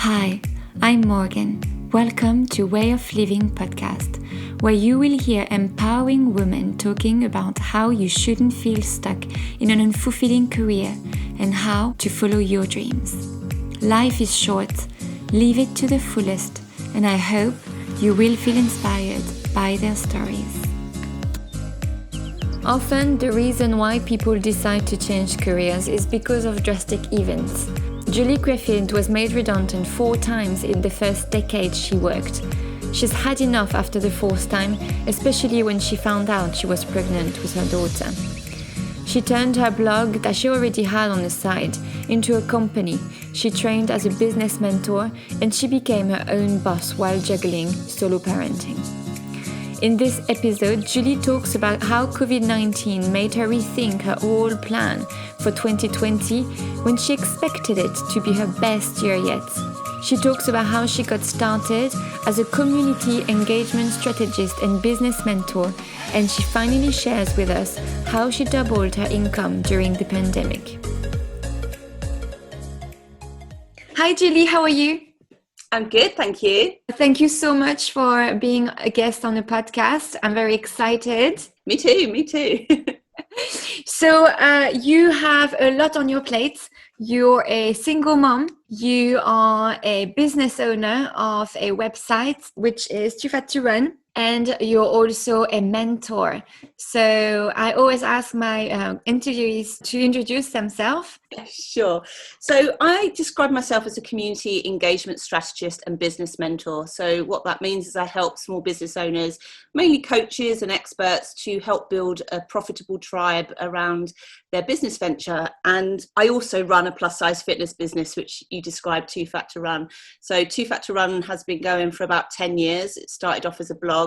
Hi, I'm Morgan. Welcome to Way of Living podcast, where you will hear empowering women talking about how you shouldn't feel stuck in an unfulfilling career and how to follow your dreams. Life is short, live it to the fullest, and I hope you will feel inspired by their stories. Often, the reason why people decide to change careers is because of drastic events. Julie Creffield was made redundant 4 times in the first decade she worked. She's had enough after the 4th time, especially when she found out she was pregnant with her daughter. She turned her blog that she already had on the side into a company. She trained as a business mentor and she became her own boss while juggling solo parenting. In this episode, Julie talks about how COVID-19 made her rethink her whole plan for 2020 when she expected it to be her best year yet. She talks about how she got started as a community engagement strategist and business mentor, and she finally shares with us how she doubled her income during the pandemic. Hi Julie, how are you? I'm good, thank you. Thank you so much for being a guest on the podcast. I'm very excited. Me too. So you have a lot on your plate. You're a single mom. You are a business owner of a website, which is Too Fat to Run. And you're also a mentor. So I always ask my interviewees to introduce themselves. Sure. So I describe myself as a community engagement strategist and business mentor. So what that means is I help small business owners, mainly coaches and experts, to help build a profitable tribe around their business venture. And I also run a plus size fitness business, which you described, Too Fat to Run. So Too Fat to Run has been going for about 10 years. It started off as a blog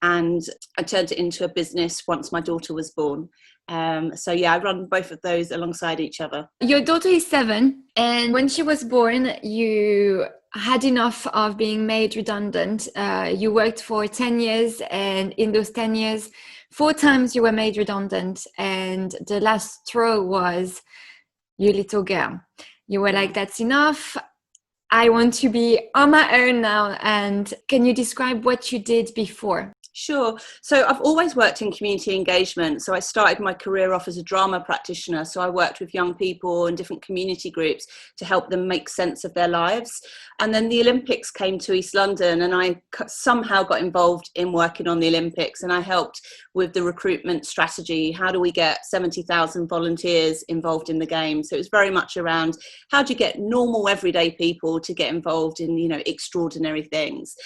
and I turned it into a business once my daughter was born. I run both of those alongside each other. Your daughter is 7, and when she was born, you had enough of being made redundant. You worked for 10 years, and in those 10 years, 4 times you were made redundant, and the last straw was your little girl. You were like, that's enough. I want to be on my own now. And can you describe what you did before? Sure. So I've always worked in community engagement. So I started my career off as a drama practitioner. So I worked with young people and different community groups to help them make sense of their lives. And then the Olympics came to East London and I somehow got involved in working on the Olympics, and I helped with the recruitment strategy. How do we get 70,000 volunteers involved in the game? So it was very much around how do you get normal everyday people to get involved in, extraordinary things.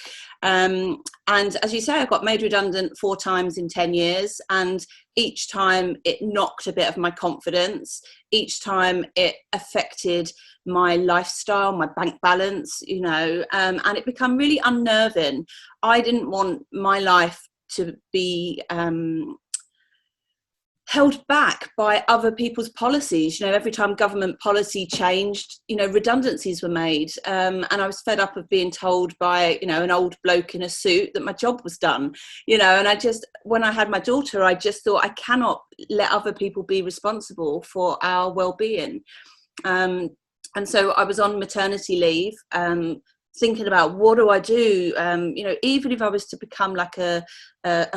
And as you say, I got made redundant 4 times in 10 years. And each time it knocked a bit of my confidence. Each time it affected my lifestyle, my bank balance, and it became really unnerving. I didn't want my life to be held back by other people's policies. Every time government policy changed, redundancies were made. And I was fed up of being told by, an old bloke in a suit that my job was done, and when I had my daughter, I just thought I cannot let other people be responsible for our well-being. And so I was on maternity leave, thinking about what do I do? Even if I was to become like a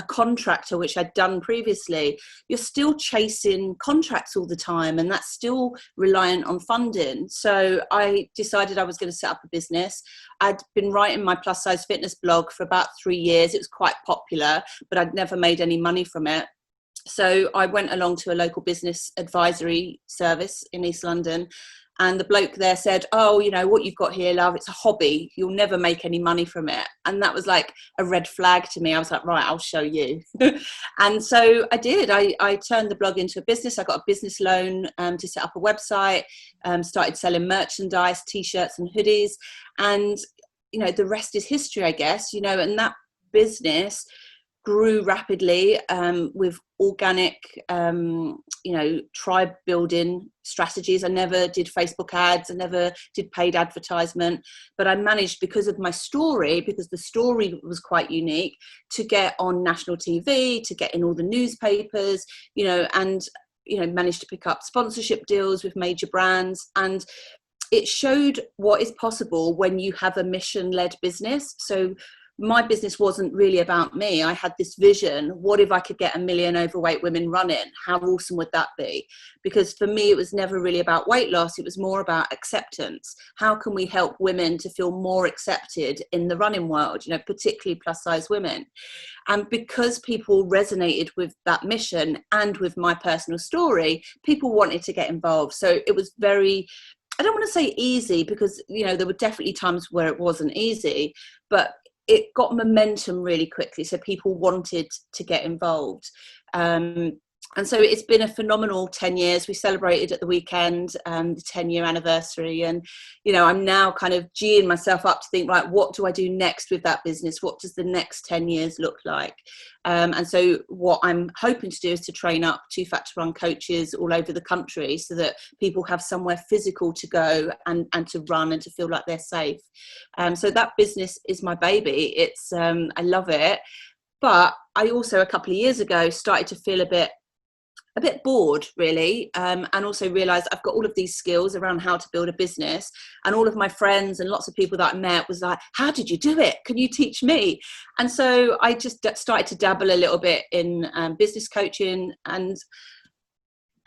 contractor, which I'd done previously, you're still chasing contracts all the time, and that's still reliant on funding. So I decided I was going to set up a business. I'd been writing my plus size fitness blog for about 3 years. It was quite popular, but I'd never made any money from it. So I went along to a local business advisory service in East London. And the bloke there said, what you've got here, love, it's a hobby. You'll never make any money from it. And that was like a red flag to me. I was like, right, I'll show you. And so I did. I turned the blog into a business. I got a business loan to set up a website, started selling merchandise, T-shirts and hoodies. And, the rest is history, I guess, and that business grew rapidly with organic, tribe building strategies. I never did Facebook ads. I never did paid advertisement, but I managed, because of my story, because the story was quite unique, to get on national TV, to get in all the newspapers, and managed to pick up sponsorship deals with major brands. And it showed what is possible when you have a mission-led business. So my business wasn't really about me. I had this vision. What if I could get 1 million overweight women running? How awesome would that be? Because for me, it was never really about weight loss. It was more about acceptance. How can we help women to feel more accepted in the running world, you know, particularly plus size women? And because people resonated with that mission and with my personal story, people wanted to get involved. So it was very, I don't want to say easy, because, you know, there were definitely times where it wasn't easy, but it got momentum really quickly. So people wanted to get involved. And so it's been a phenomenal 10 years. We celebrated at the weekend, the 10-year anniversary. And, you know, I'm now kind of geeing myself up to think, right, what do I do next with that business? What does the next 10 years look like? And so what I'm hoping to do is to train up 2 Fat to Run coaches all over the country, so that people have somewhere physical to go and to run and to feel like they're safe. So that business is my baby. It's I love it. But I also, a couple of years ago, started to feel a bit bored, really, and also realized I've got all of these skills around how to build a business, and all of my friends and lots of people that I met was like, how did you do it? Can you teach me? And so I just started to dabble a little bit in business coaching, and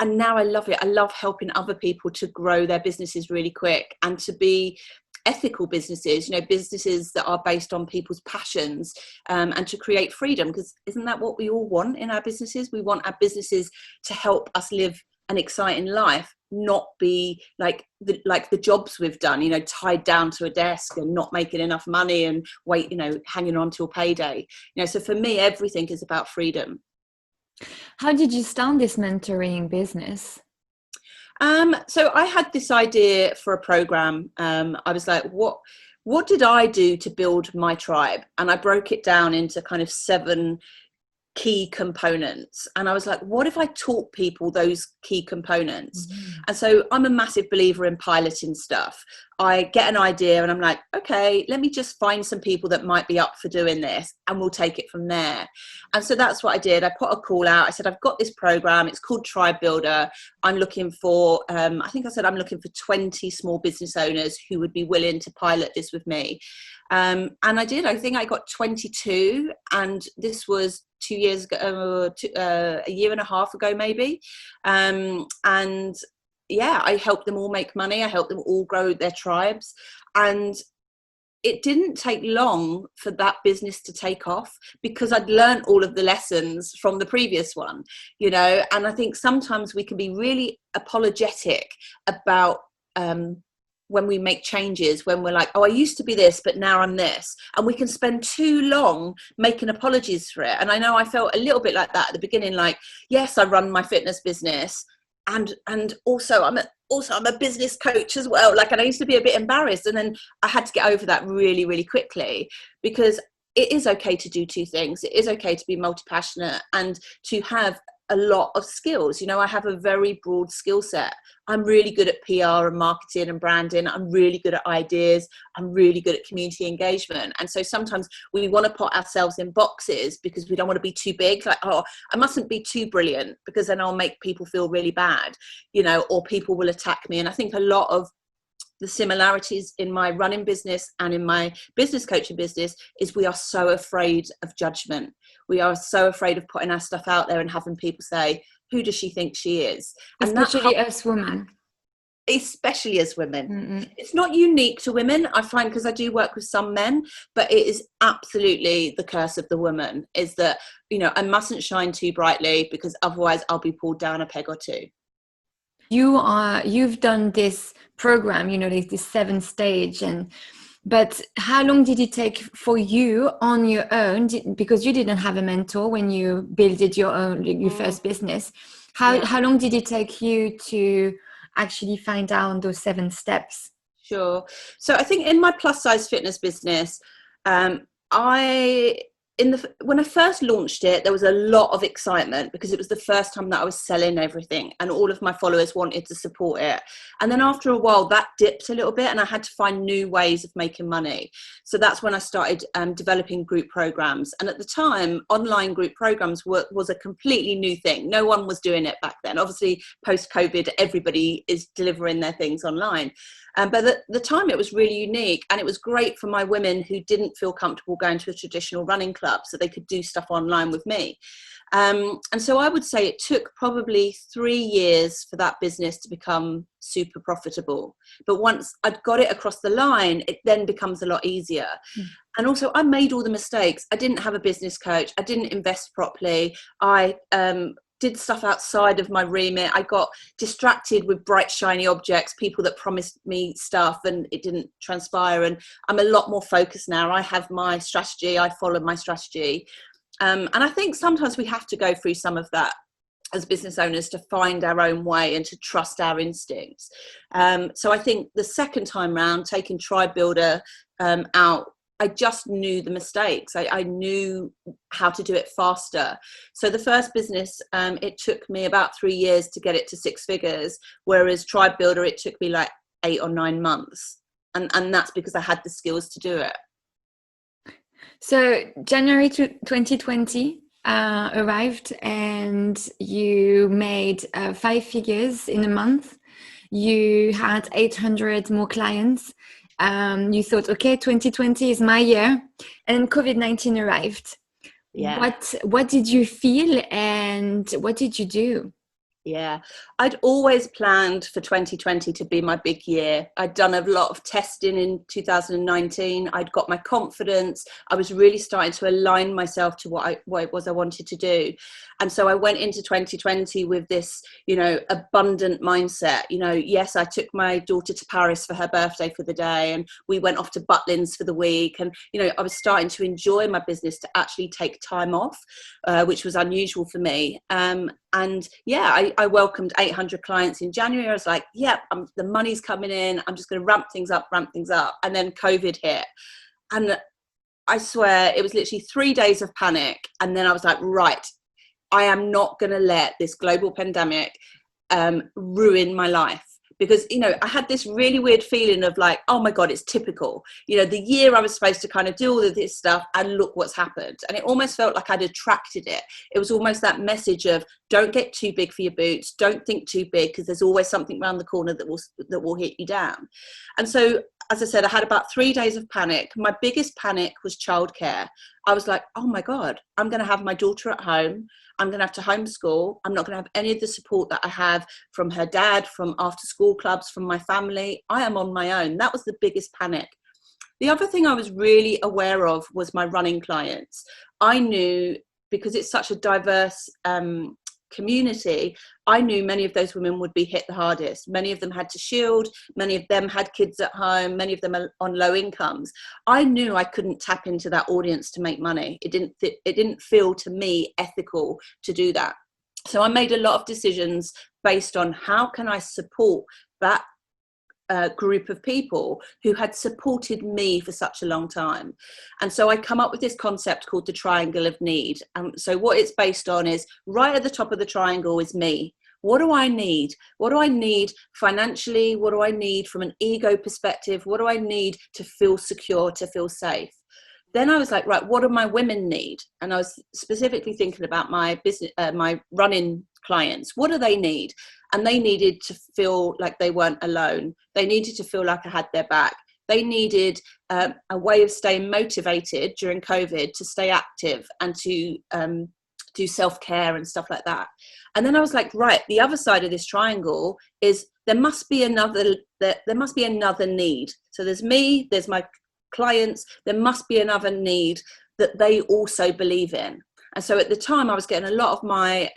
now I love it. I love helping other people to grow their businesses really quick, and to be ethical businesses, you know, businesses that are based on people's passions, and to create freedom, because isn't that what we all want in our businesses? We want our businesses to help us live an exciting life, not be like the jobs we've done, you know, tied down to a desk and not making enough money and hanging on till payday. You know, so for me, everything is about freedom. How did you start this mentoring business? So I had this idea for a program. I was like, what did I do to build my tribe? And I broke it down into kind of 7 key components. And I was like, what if I taught people those key components? Mm-hmm. And so I'm a massive believer in piloting stuff. I get an idea and I'm like, okay, let me just find some people that might be up for doing this, and we'll take it from there. And so that's what I did. I put a call out. I said, I've got this program. It's called Tribe Builder. I'm looking for, I'm looking for 20 small business owners who would be willing to pilot this with me. And I did. I think I got 22, and this was 2 years ago, a year and a half ago, maybe. And yeah, I helped them all make money. I helped them all grow their tribes. And it didn't take long for that business to take off, because I'd learned all of the lessons from the previous one, you know. And I think sometimes we can be really apologetic about when we make changes, when we're like, oh, I used to be this, but now I'm this. And we can spend too long making apologies for it. And I know I felt a little bit like that at the beginning, like, yes, I run my fitness business, and also I'm a business coach as well. Like, and I used to be a bit embarrassed, and then I had to get over that really, really quickly, because it is okay to do 2 things. It is okay to be multi-passionate and to have a lot of skills. You know, I have a very broad skill set. I'm really good at PR and marketing and branding. I'm really good at ideas. I'm really good at community engagement. And so sometimes we want to put ourselves in boxes because we don't want to be too big. Like, oh, I mustn't be too brilliant, because then I'll make people feel really bad, you know, or people will attack me. And I think a lot of the similarities in my running business and in my business coaching business is we are so afraid of judgment. We are so afraid of putting our stuff out there and having people say, who does she think she is? Especially as women. Especially as women. Mm-mm. It's not unique to women, I find, because I do work with some men, but it is absolutely the curse of the woman, is that, you know, I mustn't shine too brightly, because otherwise I'll be pulled down a peg or 2. You've done this program, you know, this 7 stage, but how long did it take for you on your own? Because you didn't have a mentor when you built your first business. How long did it take you to actually find out those 7 steps? Sure. So I think in my plus size fitness business, when I first launched it, there was a lot of excitement, because it was the first time that I was selling everything, and all of my followers wanted to support it. And then after a while, that dipped a little bit, and I had to find new ways of making money. So that's when I started developing group programs. And at the time, online group programs was a completely new thing. No one was doing it back then. Obviously, post-COVID, everybody is delivering their things online. But at the time it was really unique, and it was great for my women who didn't feel comfortable going to a traditional running club, so they could do stuff online with me. And so I would say it took probably 3 years for that business to become super profitable. But once I'd got it across the line, it then becomes a lot easier. And also I made all the mistakes. I didn't have a business coach. I didn't invest properly. I did stuff outside of my remit. I got distracted with bright, shiny objects, people that promised me stuff, and it didn't transpire. And I'm a lot more focused now. I have my strategy. I follow my strategy. And I think sometimes we have to go through some of that as business owners to find our own way and to trust our instincts. So I think the second time round, taking Tribe Builder out, I just knew the mistakes. I knew how to do it faster. So the first business, it took me about 3 years to get it to 6 figures, whereas Tribe Builder, it took me like 8 or 9 months. And that's because I had the skills to do it. So January 2020 arrived, and you made 5 figures in a month. You had 800 more clients. You thought, okay, 2020 is my year, and COVID-19 arrived. Yeah. What did you feel, and what did you do? Yeah, I'd always planned for 2020 to be my big year. I'd done a lot of testing in 2019. I'd got my confidence. I was really starting to align myself to what it was I wanted to do. And so I went into 2020 with this, abundant mindset. Yes, I took my daughter to Paris for her birthday for the day, and we went off to Butlins for the week. And, I was starting to enjoy my business, to actually take time off, which was unusual for me. And yeah, I welcomed 800 clients in January. I was like, yeah, the money's coming in. I'm just going to ramp things up. And then COVID hit. And I swear it was literally 3 days of panic. And then I was like, right, I am not going to let this global pandemic ruin my life. Because, I had this really weird feeling of like, oh my God, it's typical. The year I was supposed to kind of do all of this stuff, and look what's happened. And it almost felt like I'd attracted it. It was almost that message of, don't get too big for your boots. Don't think too big, because there's always something around the corner that will hit you down. And so, as I said, I had about 3 days of panic. My biggest panic was childcare. I was like, oh my God, I'm going to have my daughter at home. I'm going to have to homeschool. I'm not going to have any of the support that I have from her dad, from after school clubs, from my family. I am on my own. That was the biggest panic. The other thing I was really aware of was my running clients. I knew, because it's such a diverse community, I knew many of those women would be hit the hardest. Many of them had to shield. Many of them had kids at home. Many of them are on low incomes. I knew I couldn't tap into that audience to make money. It didn't feel to me ethical to do that. So I made a lot of decisions based on how can I support that group of people who had supported me for such a long time. And so I come up with this concept called the triangle of need. And so what it's based on is, right at the top of the triangle is me. What do I need? What do I need financially? What do I need from an ego perspective? What do I need to feel secure, to feel safe? Then I was like, right, what do my women need? And I was specifically thinking about my business, my running clients. What do they need? And they needed to feel like they weren't alone. They needed to feel like I had their back. They needed a way of staying motivated during COVID, to stay active and to do self-care and stuff like that. And then I was like, right, the other side of this triangle is there must be another need. So there's me, there's my clients, there must be another need that they also believe in. And so at the time I was getting a lot of my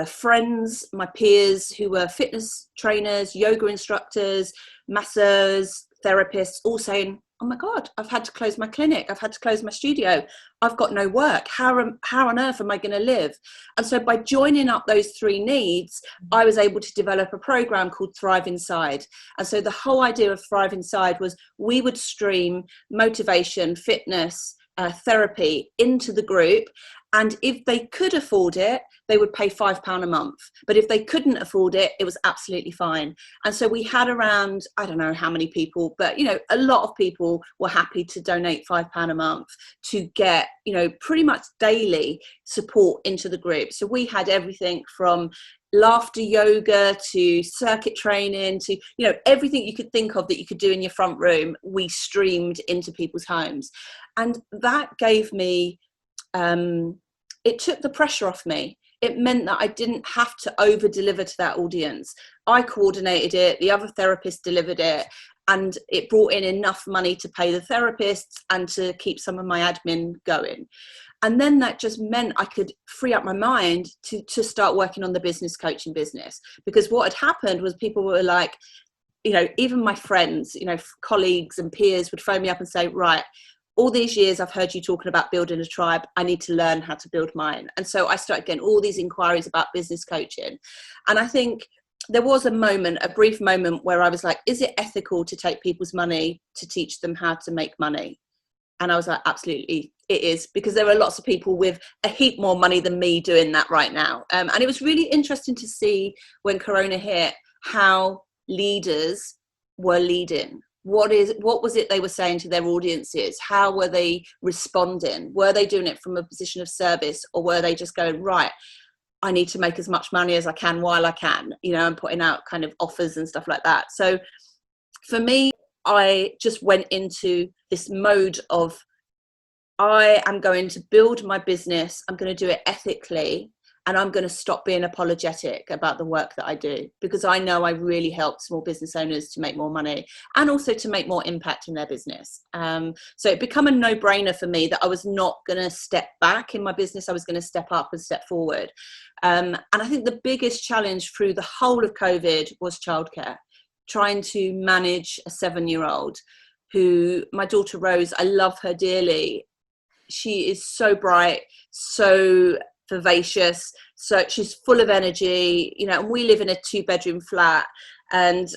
friends, my peers who were fitness trainers, yoga instructors, masseurs, therapists, all saying, oh my God, I've had to close my clinic. I've had to close my studio. I've got no work. How on earth am I going to live? And so by joining up those 3 needs, I was able to develop a program called Thrive Inside. And so the whole idea of Thrive Inside was, we would stream motivation, fitness, therapy into the group. And if they could afford it, they would pay £5 a month. But if they couldn't afford it, it was absolutely fine. And so we had around, I don't know how many people, but, a lot of people were happy to donate £5 a month to get, pretty much daily support into the group. So we had everything from laughter yoga to circuit training to, you know, everything you could think of that you could do in your front room, we streamed into people's homes. And that gave me, it took the pressure off me. It meant that I didn't have to over deliver to that audience. I coordinated it, the other therapists delivered it, and it brought in enough money to pay the therapists and to keep some of my admin going. And then that just meant I could free up my mind to start working on the business coaching business. Because what had happened was people were like, you know, even my friends, you know, colleagues and peers would phone me up and say, right, all these years I've heard you talking about building a tribe. I need to learn how to build mine. And so I started getting all these inquiries about business coaching. And I think there was a brief moment where I was like, is it ethical to take people's money to teach them how to make money? And I was like, absolutely, it is, because there are lots of people with a heap more money than me doing that right now. And it was really interesting to see when Corona hit how leaders were leading. What was it they were saying to their audiences? How were they responding? Were they doing it from a position of service, or were they just going, right, I need to make as much money as I can while I can, you know, and putting out kind of offers and stuff like that. So for me, I just went into this mode of, I am going to build my business. I'm going to do it ethically. And I'm going to stop being apologetic about the work that I do, because I know I really help small business owners to make more money and also to make more impact in their business. So it became a no-brainer for me that I was not going to step back in my business. I was going to step up and step forward. And I think the biggest challenge through the whole of COVID was childcare, trying to manage a 7-year-old who, my daughter Rose, I love her dearly. She is so bright, so vivacious, so she's full of energy, you know, and we live in a 2-bedroom flat, and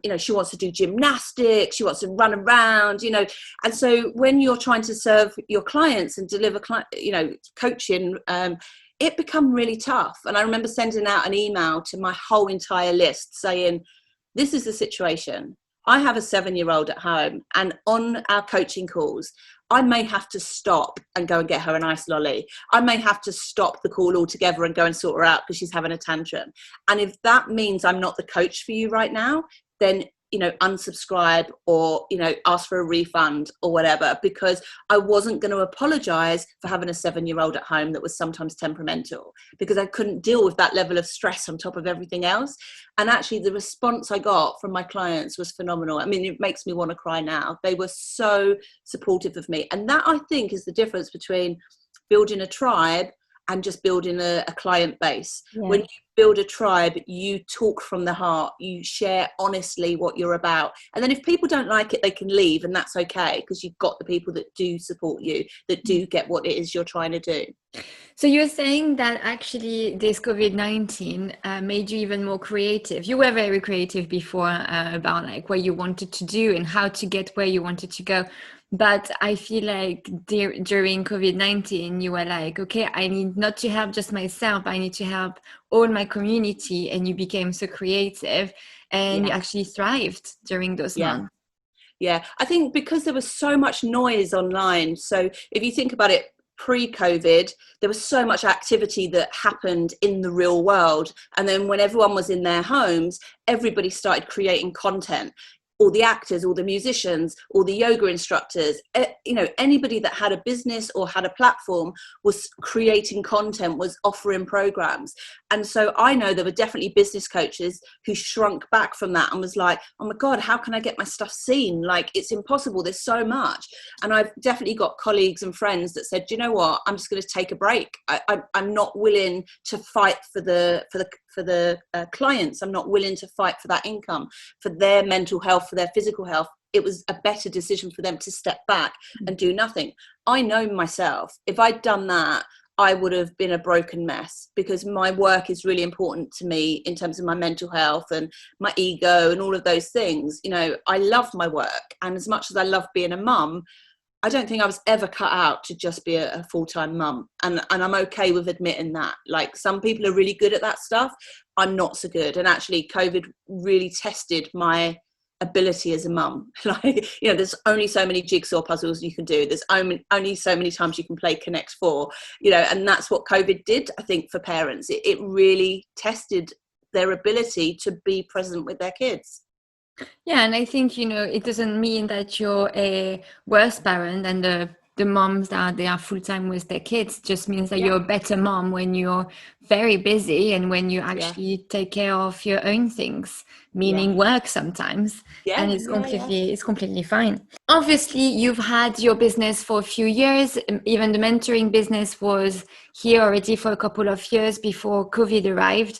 you know, she wants to do gymnastics, she wants to run around, you know. And so when you're trying to serve your clients and deliver you know, coaching, it become really tough. And I remember sending out an email to my whole entire list saying, this is the situation. I have a 7-year-old at home, and on our coaching calls, I may have to stop and go and get her an ice lolly. I may have to stop the call altogether and go and sort her out because she's having a tantrum. And if that means I'm not the coach for you right now, then, you know, unsubscribe, or, you know, ask for a refund or whatever, because I wasn't going to apologize for having a 7-year-old at home that was sometimes temperamental, because I couldn't deal with that level of stress on top of everything else. And actually the response I got from my clients was phenomenal. I mean, it makes me want to cry now. They were so supportive of me. And that, I think, is the difference between building a tribe and just building a client base. Yeah. When you build a tribe, you talk from the heart, you share honestly what you're about. And then if people don't like it, they can leave, and that's okay, because you've got the people that do support you, that do get what it is you're trying to do. So you're saying that actually this COVID-19 made you even more creative. You were very creative before about like what you wanted to do and how to get where you wanted to go. But I feel like during COVID-19, you were like, okay, I need not to help just myself, I need to help all my community. And you became so creative, and you actually thrived during those months. Yeah, I think because there was so much noise online. So if you think about it, pre-COVID, there was so much activity that happened in the real world. And then when everyone was in their homes, everybody started creating content. All the actors, all the musicians, all the yoga instructors, you know, anybody that had a business or had a platform was creating content, was offering programs. And so I know there were definitely business coaches who shrunk back from that and was like, oh my God, how can I get my stuff seen? Like, it's impossible. There's so much. And I've definitely got colleagues and friends that said, you know what, I'm just going to take a break. I'm not willing to fight for the clients. I'm not willing to fight for that income, for their mental health, for their physical health. It was a better decision for them to step back and do nothing. I know myself, if I'd done that, I would have been a broken mess, because my work is really important to me in terms of my mental health and my ego and all of those things. You know, I love my work, and as much as I love being a mum, I don't think I was ever cut out to just be a full-time mum. And I'm okay with admitting that. Like, some people are really good at that stuff. I'm not so good. And actually COVID really tested my ability as a mum. Like, you know, there's only so many jigsaw puzzles you can do. There's only so many times you can play Connect 4, you know, and that's what COVID did, I think, for parents. It really tested their ability to be present with their kids. Yeah, and I think, it doesn't mean that you're a worse parent than the moms that they are full-time with their kids. It just means that Yeah. you're a better mom when you're very busy and when you actually take care of your own things, meaning work sometimes. And it's completely fine. Obviously, you've had your business for a few years. Even the mentoring business was here already for a couple of years before COVID arrived.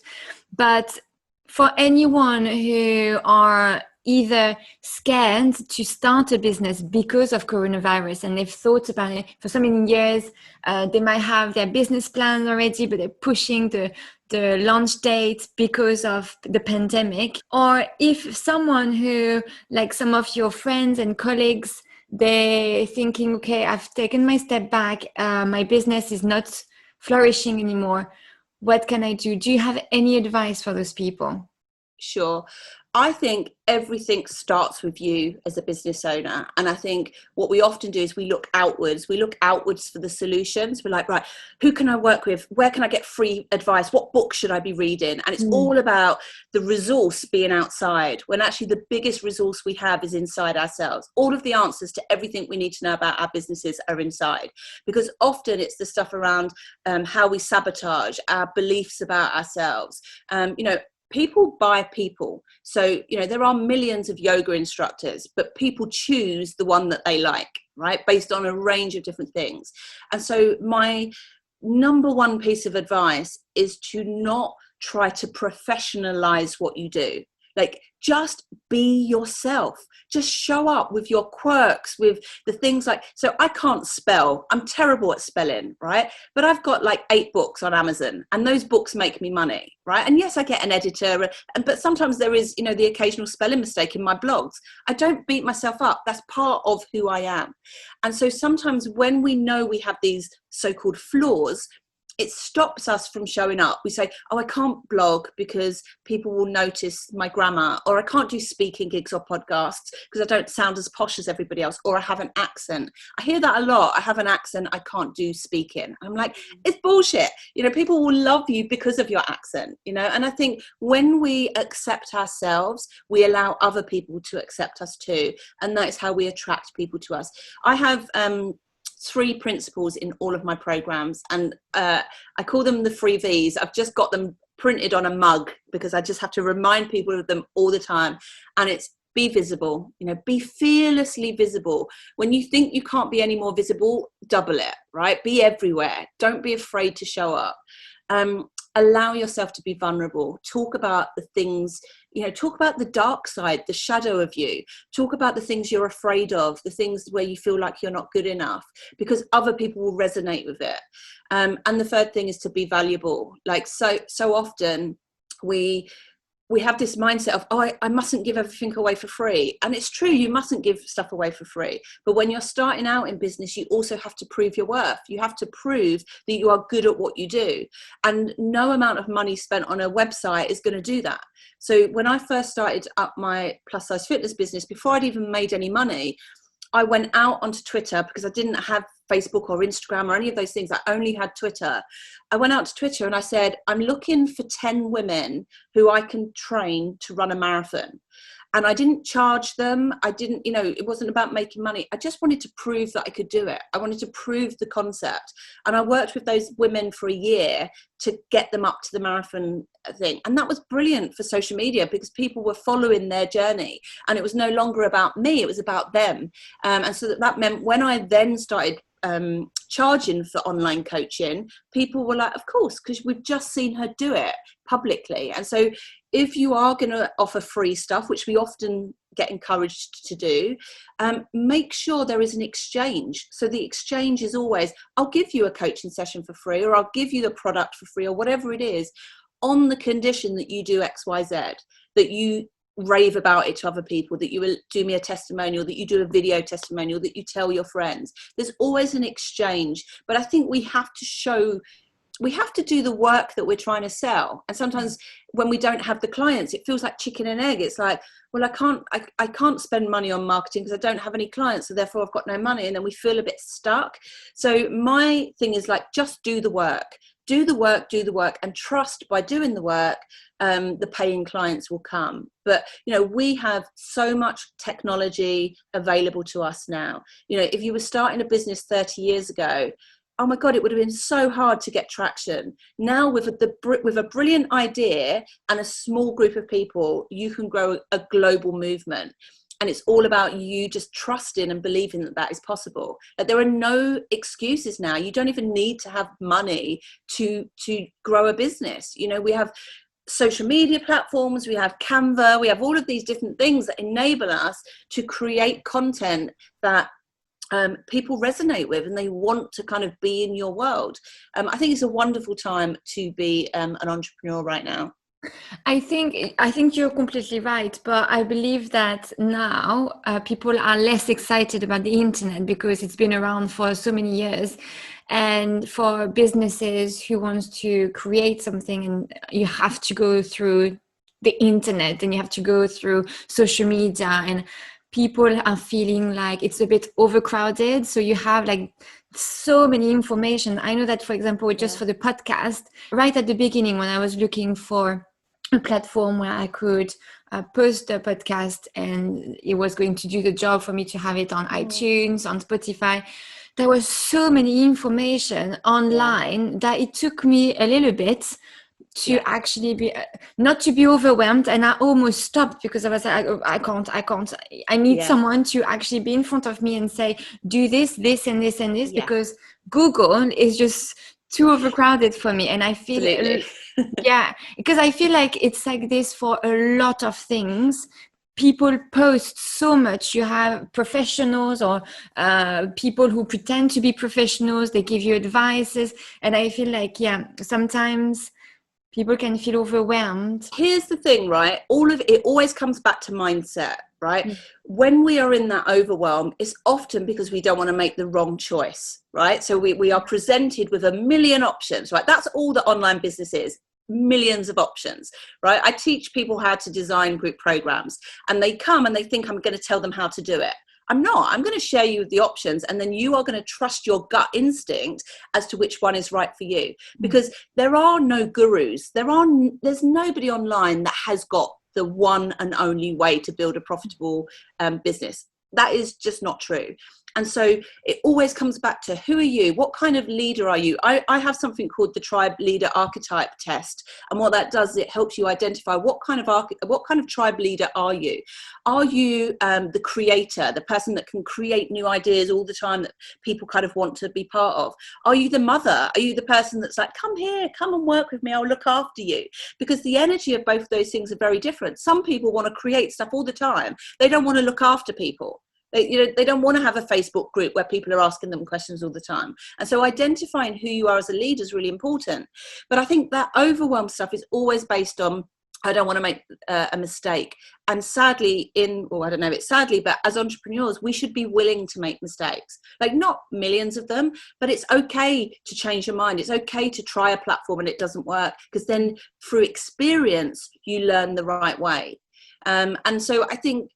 But for anyone who are either scared to start a business because of coronavirus and they've thought about it for so many years, they might have their business plans already, but they're pushing the launch date because of the pandemic. Or if someone who, like some of your friends and colleagues, they're thinking, okay, I've taken my step back, my business is not flourishing anymore. What can I do? Do you have any advice for those people? Sure. I think everything starts with you as a business owner. And I think what we often do is we look outwards. We look outwards for the solutions. We're like, right, who can I work with? Where can I get free advice? What book should I be reading? And it's all about the resource being outside, when actually the biggest resource we have is inside ourselves. All of the answers to everything we need to know about our businesses are inside, because often it's the stuff around how we sabotage our beliefs about ourselves. People buy people. So, there are millions of yoga instructors, but people choose the one that they like, right? Based on a range of different things. And so my number one piece of advice is to not try to professionalize what you do. Like, just be yourself. Just show up with your quirks, with the things like, so I can't spell. I'm terrible at spelling, right? But I've got like 8 books on Amazon, and those books make me money, right? And yes, I get an editor, but sometimes there is, the occasional spelling mistake in my blogs. I don't beat myself up. That's part of who I am. And so sometimes when we know we have these so-called flaws, it stops us from showing up. We say, oh, I can't blog because people will notice my grammar, or I can't do speaking gigs or podcasts because I don't sound as posh as everybody else, or I have an accent. I hear that a lot. I have an accent, I can't do speaking. I'm like, it's bullshit. People will love you because of your accent, and I think when we accept ourselves, we allow other people to accept us too. And that's how we attract people to us. I have 3 principles in all of my programs, and I call them the 3 V's. I've just got them printed on a mug because I just have to remind people of them all the time. And it's be visible, be fearlessly visible. When you think you can't be any more visible, double it, right? Be everywhere. Don't be afraid to show up. Allow yourself to be vulnerable. Talk about the things, talk about the dark side, the shadow of you. Talk about the things you're afraid of, the things where you feel like you're not good enough, because other people will resonate with it. And the third thing is to be valuable. Like so often we have this mindset of, oh, I mustn't give everything away for free. And it's true, you mustn't give stuff away for free. But when you're starting out in business, you also have to prove your worth. You have to prove that you are good at what you do. And no amount of money spent on a website is going to do that. So when I first started up my plus size fitness business, before I'd even made any money, I went out onto Twitter because I didn't have Facebook or Instagram or any of those things. I only had Twitter. I went out to Twitter and I said, I'm looking for 10 women who I can train to run a marathon. And I didn't charge them. I didn't, it wasn't about making money. I just wanted to prove that I could do it. I wanted to prove the concept. And I worked with those women for a year to get them up to the marathon thing. And that was brilliant for social media because people were following their journey. And it was no longer about me, it was about them. And so that meant when I then started charging for online coaching, people were like, of course, because we've just seen her do it publicly. And so if you are going to offer free stuff, which we often get encouraged to do, make sure there is an exchange. So the exchange is always, I'll give you a coaching session for free, or I'll give you the product for free, or whatever it is, on the condition that you do X, Y, Z, that you rave about it to other people, that you will do me a testimonial, that you do a video testimonial, that you tell your friends. There's always an exchange. But I think we have to show we have to do the work that we're trying to sell. And sometimes when we don't have the clients, it feels like chicken and egg. It's like, well, I can't spend money on marketing because I don't have any clients, so therefore I've got no money. And then we feel a bit stuck. So my thing is like, just do the work. Do the work, and trust by doing the work, the paying clients will come. But, you know, we have so much technology available to us now. You know, if you were starting a business 30 years ago, oh my God, it would have been so hard to get traction. Now with a brilliant idea and a small group of people, you can grow a global movement. And it's all about you just trusting and believing that that is possible. That there are no excuses now. You don't even need to have money to grow a business. You know, we have social media platforms, we have Canva, we have all of these different things that enable us to create content that people resonate with and they want to kind of be in your world. I think it's a wonderful time to be an entrepreneur right now. I think you're completely right, but I believe that now people are less excited about the internet because it's been around for so many years, and for businesses who want to create something, and you have to go through the internet and you have to go through social media, and people are feeling like it's a bit overcrowded. So you have like so many information. I know that, for example, just for the podcast, right at the beginning when I was looking for a platform where I could post a podcast and it was going to do the job for me to have it on iTunes, on Spotify, there was so many information online that it took me a little bit to actually be, not to be overwhelmed. And I almost stopped because I was like, I can't. I need someone to actually be in front of me and say, do this, this, and this, and this, because Google is just too overcrowded for me. And I feel, because I feel like it's like this for a lot of things. People post so much. You have professionals or people who pretend to be professionals. They give you advices. And I feel like, sometimes people can feel overwhelmed. Here's the thing, right? All of it always comes back to mindset, right? When we are in that overwhelm, it's often because we don't want to make the wrong choice, right? So we are presented with a million options, right? That's all that online business is. Millions of options, right? I teach people how to design group programs, and they come and they think I'm going to tell them how to do it. I'm not. I'm going to share you the options, and then you are going to trust your gut instinct as to which one is right for you, because there are no gurus. There's nobody online that has got the one and only way to build a profitable business. That is just not true. And so it always comes back to, who are you? What kind of leader are you? I have something called the tribe leader archetype test. And what that does is it helps you identify what kind of tribe leader are you? Are you the creator, the person that can create new ideas all the time that people kind of want to be part of? Are you the mother? Are you the person that's like, come here, come and work with me, I'll look after you? Because the energy of both those things are very different. Some people want to create stuff all the time. They don't want to look after people. They don't want to have a Facebook group where people are asking them questions all the time. And so identifying who you are as a leader is really important. But I think that overwhelm stuff is always based on, I don't want to make a mistake. And sadly, but as entrepreneurs, we should be willing to make mistakes. Like, not millions of them, but it's okay to change your mind. It's okay to try a platform and it doesn't work, because then through experience, you learn the right way. And so I think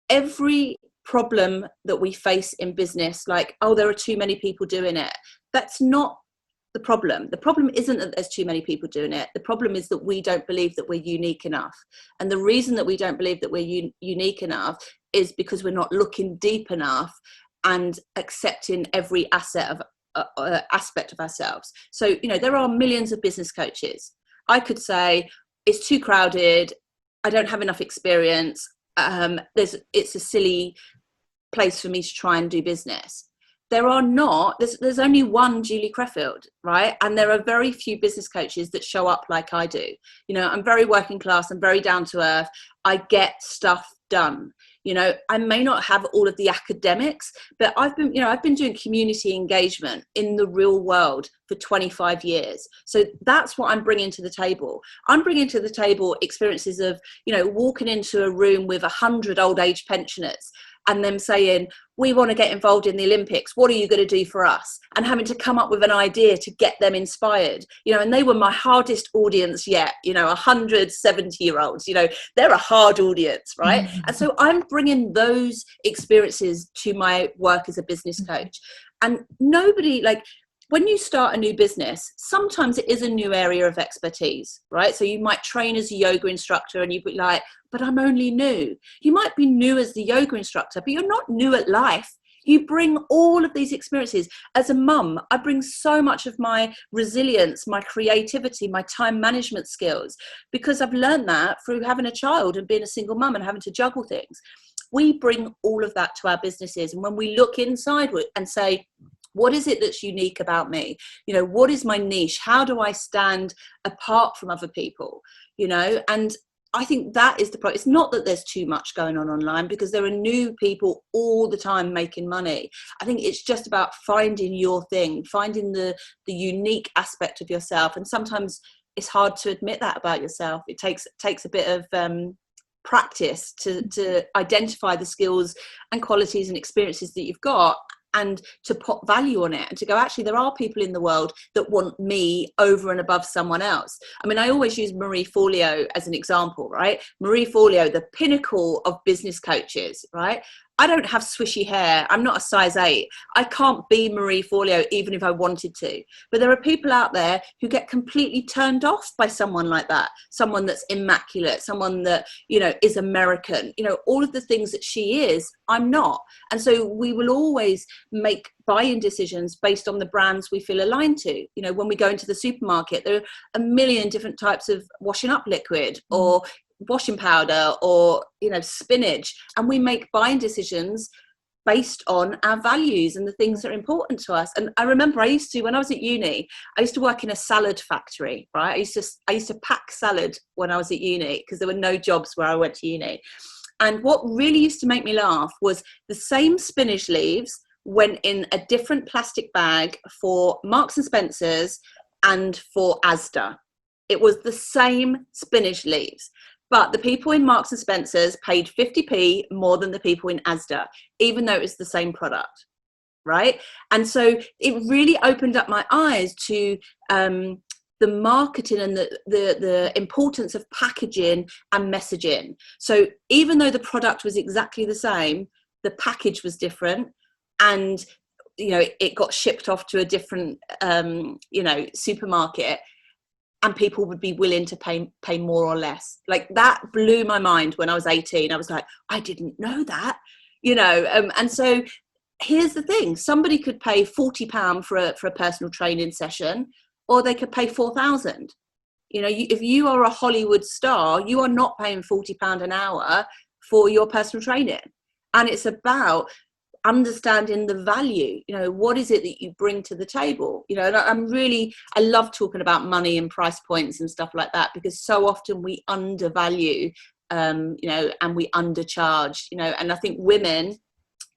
every problem that we face in business, like, oh, there are too many people doing it, that's not the problem. The problem isn't that there's too many people doing it. The problem is that we don't believe that we're unique enough. And the reason that we don't believe that we're unique enough is because we're not looking deep enough and accepting every aspect of ourselves. So, there are millions of business coaches. I could say, it's too crowded, I don't have enough experience, it's a silly place for me to try and do business. There's only one Julie Creffield, right? And there are very few business coaches that show up like I do. I'm very working class, I'm very down to earth, I get stuff done. I may not have all of the academics, but I've been doing community engagement in the real world for 25 years. So that's what I'm bringing to the table. I'm bringing to the table experiences of, walking into a room with 100 old age pensioners and them saying, we want to get involved in the Olympics, what are you going to do for us? And having to come up with an idea to get them inspired, you know. And they were my hardest audience yet, you know, 170-year-olds, you know, they're a hard audience, right? And so I'm bringing those experiences to my work as a business coach. And nobody, like, when you start a new business, sometimes it is a new area of expertise, right? So you might train as a yoga instructor and you'd be like, but I'm only new. You might be new as the yoga instructor, but you're not new at life. You bring all of these experiences. As a mum, I bring so much of my resilience, my creativity, my time management skills, because I've learned that through having a child and being a single mum and having to juggle things. We bring all of that to our businesses. And when we look inside and say, what is it that's unique about me? You know, what is my niche? How do I stand apart from other people? You know, and I think that is the problem. It's not that there's too much going on online, because there are new people all the time making money. I think it's just about finding your thing, finding the unique aspect of yourself. And sometimes it's hard to admit that about yourself. It takes a bit of practice to identify the skills and qualities and experiences that you've got, and to put value on it, and to go, actually, there are people in the world that want me over and above someone else. I mean, I always use Marie Forleo as an example, right? Marie Forleo, the pinnacle of business coaches, right? I don't have swishy hair. I'm not a size 8. I can't be Marie Forleo even if I wanted to. But there are people out there who get completely turned off by someone like that. Someone that's immaculate, someone that, you know, is American, you know, all of the things that she is, I'm not. And so we will always make buying decisions based on the brands we feel aligned to. You know, when we go into the supermarket, there are a million different types of washing up liquid or washing powder or, you know, spinach, and we make buying decisions based on our values and the things that are important to us. And I remember when I was at uni, I used to work in a salad factory, right? I used to pack salad when I was at uni, because there were no jobs where I went to uni. And what really used to make me laugh was the same spinach leaves went in a different plastic bag for Marks and Spencer's and for Asda. It was the same spinach leaves. But the people in Marks and Spencer's paid 50p more than the people in Asda, even though it was the same product, right? And so it really opened up my eyes to the marketing and the importance of packaging and messaging. So even though the product was exactly the same, the package was different, and, you know, it got shipped off to a different, you know, supermarket, and people would be willing to pay more or less. Like, that blew my mind when I was 18. I was like, I didn't know that, you know. And so here's the thing. Somebody could pay £40 for a personal training session, or they could pay 4,000. You know, if you are a Hollywood star, you are not paying £40 an hour for your personal training. And it's about understanding the value. You know, what is it that you bring to the table? You know, and I love talking about money and price points and stuff like that, because so often we undervalue, you know, and we undercharge, you know. And I think women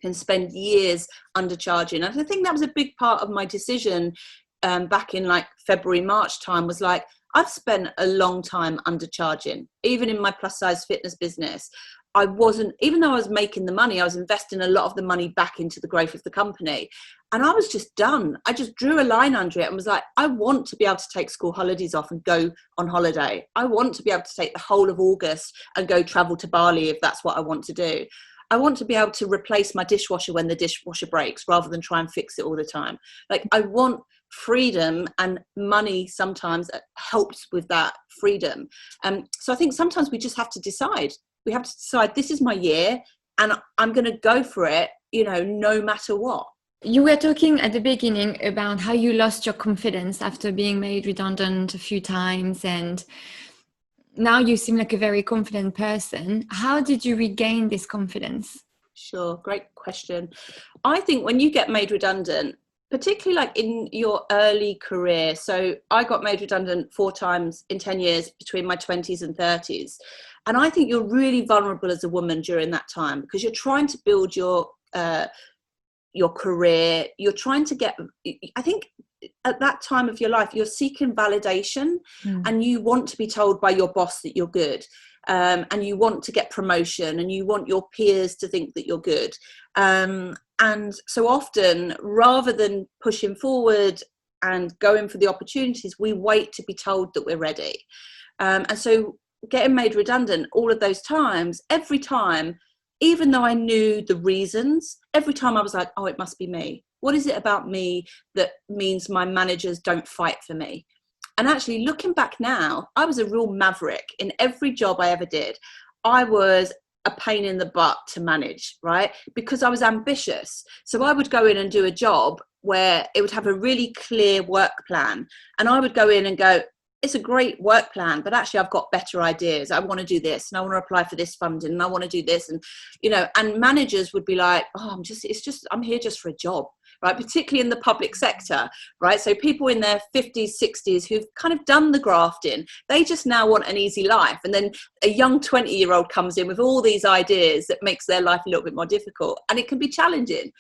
can spend years undercharging. And I think that was a big part of my decision back in like February, March time, was like, I've spent a long time undercharging, even in my plus size fitness business. I wasn't, even though I was making the money, I was investing a lot of the money back into the growth of the company. And I was just done. I just drew a line under it and was like, I want to be able to take school holidays off and go on holiday. I want to be able to take the whole of August and go travel to Bali if that's what I want to do. I want to be able to replace my dishwasher when the dishwasher breaks, rather than try and fix it all the time. Like, I want freedom, and money sometimes helps with that freedom. So I think sometimes we just have to decide. We have to decide, this is my year and I'm going to go for it, you know, no matter what. You were talking at the beginning about how you lost your confidence after being made redundant a few times, and now you seem like a very confident person. How did you regain this confidence? Sure, great question. I think when you get made redundant, particularly like in your early career, so I got made redundant 4 times in 10 years between my 20s and 30s. And I think you're really vulnerable as a woman during that time, because you're trying to build your career. You're trying to get, I think at that time of your life, you're seeking validation and you want to be told by your boss that you're good. and you want to get promotion and you want your peers to think that you're good. And so often, rather than pushing forward and going for the opportunities, we wait to be told that we're ready. And so getting made redundant all of those times, every time, even though I knew the reasons, every time I was like, oh, it must be me. What is it about me that means my managers don't fight for me? And actually, looking back now, I was a real maverick in every job I ever did. I was a pain in the butt to manage, right? Because I was ambitious. So I would go in and do a job where it would have a really clear work plan. And I would go in and go, it's a great work plan, but actually I've got better ideas. I want to do this and I want to apply for this funding and I want to do this. And, you know, and managers would be like, oh, I'm here just for a job, right? Particularly in the public sector, right? So people in their 50s, 60s who've kind of done the grafting, they just now want an easy life. And then a young 20-year-old comes in with all these ideas that makes their life a little bit more difficult, and it can be challenging.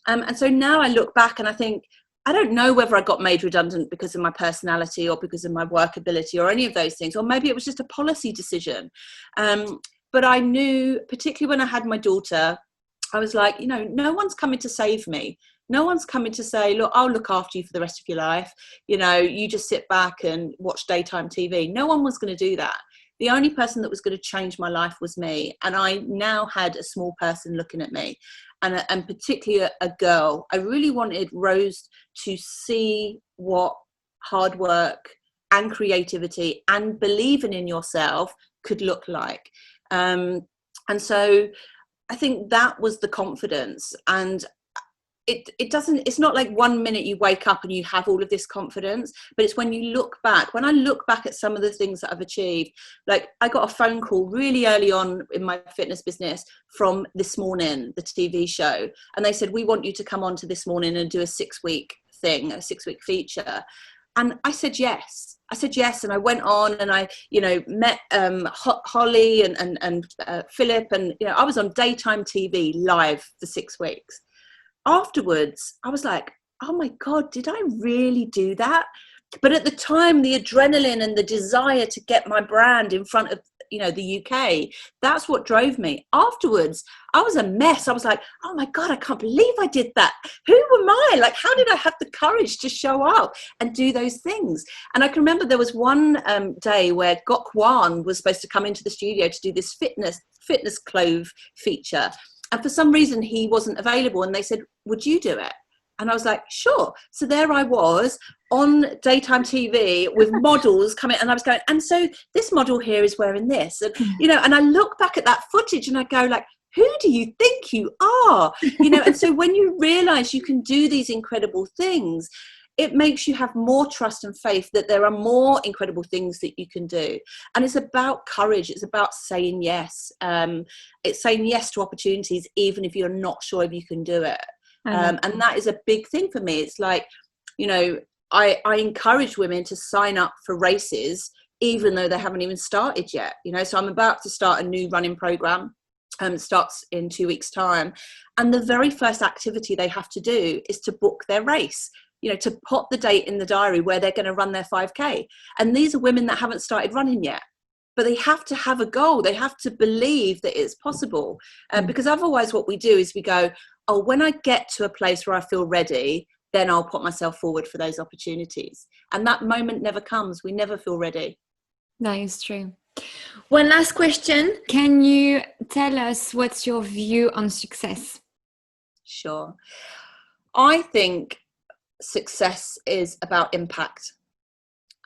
And so now I look back and I think, I don't know whether I got made redundant because of my personality or because of my work ability or any of those things, or maybe it was just a policy decision. But I knew, particularly when I had my daughter, I was like, you know, no one's coming to save me. No one's coming to say, look, I'll look after you for the rest of your life. You know, you just sit back and watch daytime TV. No one was going to do that. The only person that was going to change my life was me. And I now had a small person looking at me, and particularly a girl. I really wanted Rose to see what hard work and creativity and believing in yourself could look like. And so I think that was the confidence. And it's not like 1 minute you wake up and you have all of this confidence, but it's when you look back. When I look back at some of the things that I've achieved, like I got a phone call really early on in my fitness business from This Morning, the TV show. And they said, we want you to come on to This Morning and do a 6-week thing, a 6-week feature. And I said yes. And I went on and I, you know, met Holly and Philip, and, you know, I was on daytime TV live for 6 weeks. Afterwards, I was like, oh my God, did I really do that? But at the time, the adrenaline and the desire to get my brand in front of, you know, the UK, that's what drove me. Afterwards, I was a mess. I was like, oh my God, I can't believe I did that. Who am I? Like, how did I have the courage to show up and do those things? And I can remember there was one day where Gok Wan was supposed to come into the studio to do this fitness clove feature. And for some reason, he wasn't available. And they said, would you do it? And I was like, sure. So there I was on daytime TV with models coming, and I was going, and so this model here is wearing this. And, you know, and I look back at that footage and I go like, who do you think you are? You know, and so when you realize you can do these incredible things, it makes you have more trust and faith that there are more incredible things that you can do. And it's about courage. It's about saying yes. It's saying yes to opportunities, even if you're not sure if you can do it. And that is a big thing for me. It's like, you know, I encourage women to sign up for races, even though they haven't even started yet. You know, so I'm about to start a new running program. Starts in 2 weeks' time. And the very first activity they have to do is to book their race. You know, to put the date in the diary where they're going to run their 5K. And these are women that haven't started running yet, but they have to have a goal. They have to believe that it's possible. Because otherwise what we do is we go, oh, when I get to a place where I feel ready, then I'll put myself forward for those opportunities. And that moment never comes. We never feel ready. That is true. One last question. Can you tell us what's your view on success? Sure. I think success is about impact.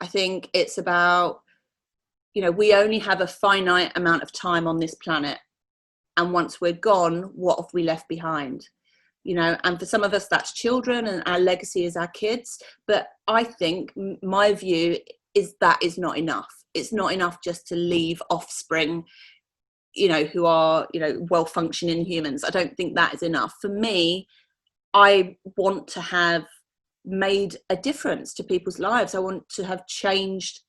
I think it's about, you know, we only have a finite amount of time on this planet. And once we're gone, what have we left behind? You know, and for some of us, that's children, and our legacy is our kids. But I think my view is that is not enough. It's not enough just to leave offspring, you know, who are, you know, well-functioning humans. I don't think that is enough. For me, I want to have made a difference to people's lives. I want to have changed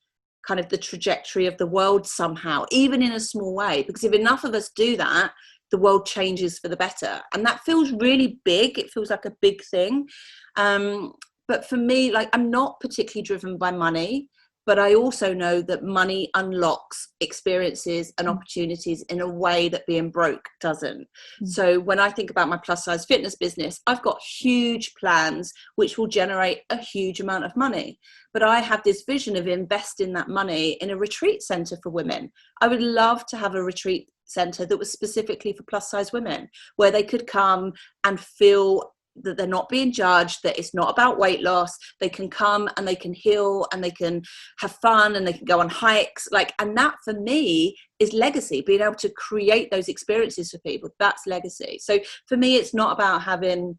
kind of the trajectory of the world somehow, even in a small way, because if enough of us do that, the world changes for the better. And that feels really big. It feels like a big thing. But for me, like, I'm not particularly driven by money. But I also know that money unlocks experiences and opportunities in a way that being broke doesn't. So when I think about my plus size fitness business, I've got huge plans which will generate a huge amount of money. But I have this vision of investing that money in a retreat centre for women. I would love to have a retreat centre that was specifically for plus size women, where they could come and feel that they're not being judged, that it's not about weight loss. They can come and they can heal and they can have fun and they can go on hikes. And that for me is legacy, being able to create those experiences for people. That's legacy. So for me, it's not about having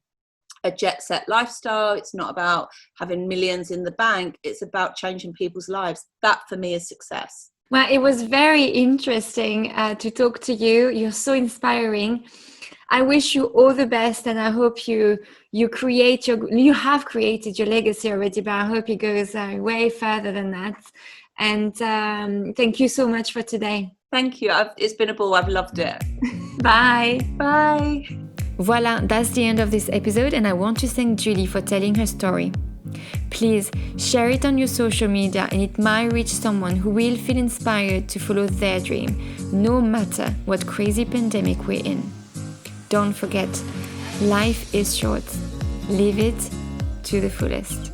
a jet set lifestyle. It's not about having millions in the bank. It's about changing people's lives. That for me is success. Well, it was very interesting to talk to you. You're so inspiring. I wish you all the best, and I hope you have created your legacy already, but I hope it goes way further than that. And thank you so much for today. Thank you. It's been a ball. I've loved it. Bye. Bye. Voila, that's the end of this episode, and I want to thank Julie for telling her story. Please share it on your social media, and it might reach someone who will feel inspired to follow their dream, no matter what crazy pandemic we're in. Don't forget, life is short. Live it to the fullest.